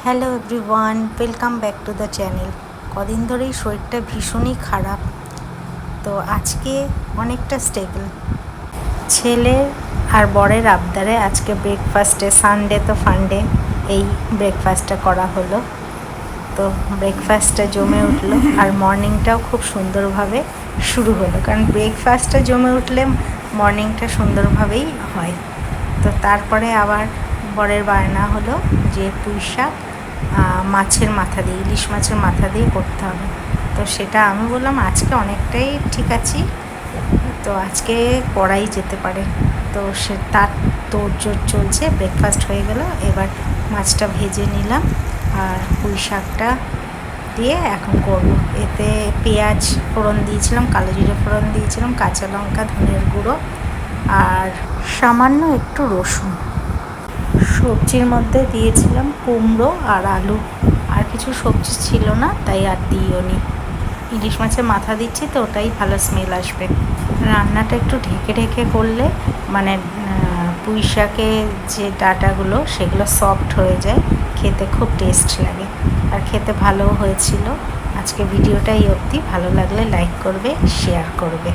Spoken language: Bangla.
Hello everyone, welcome back to the channel. কদিন ধরেই শরীরটা ভীষণই খারাপ, তো আজকে অনেকটা স্টেবল। ছেলের আর বরের আবদারে আজকে ব্রেকফাস্টে, সানডে তো ফান্ডে, এই ব্রেকফাস্টটা করা হলো। তো ব্রেকফাস্টটা জমে উঠলো আর মর্নিংটাও খুব সুন্দরভাবে শুরু হলো, কারণ ব্রেকফাস্টটা জমে উঠলে মর্নিংটা সুন্দরভাবেই হয়। তো তারপরে আবার বরের বায়না হলো যে পুঁই শাক মাছের মাথা দিয়ে, ইলিশ মাছের মাথা দিয়ে করতে হবে। তো সেটা আমি বললাম আজকে অনেকটাই ঠিক আছি, তো আজকে করাই যেতে পারে। তো সে তার তোড়জোড় চলছে। ব্রেকফাস্ট হয়ে গেল, এবার মাছটা ভেজে নিলাম আর পুঁই শাকটা দিয়ে এখন করব। এতে পেঁয়াজ ফোড়ন দিয়েছিলাম, কালো জিরে ফোড়ন দিয়েছিলাম, কাঁচা লঙ্কা, ধনের গুঁড়ো আর সামান্য একটু রসুন। সবজির মধ্যে দিয়েছিলাম কুমড়ো আর আলু, আর কিছু সবজি ছিল না তাই আর দিইও নি। ইলিশ মাছের মাথা দিচ্ছি তো ওটাই ভালো স্মেল আসবে। রান্নাটা একটু ঢেকে ঢেকে করলে মানে পুঁই শাকের যে ডাঁটাগুলো সেগুলো সফট হয়ে যায়, খেতে খুব টেস্ট লাগে আর খেতে ভালোও হয়েছিল। আজকে ভিডিওটাই অবধি, ভালো লাগলে লাইক করবে, শেয়ার করবে।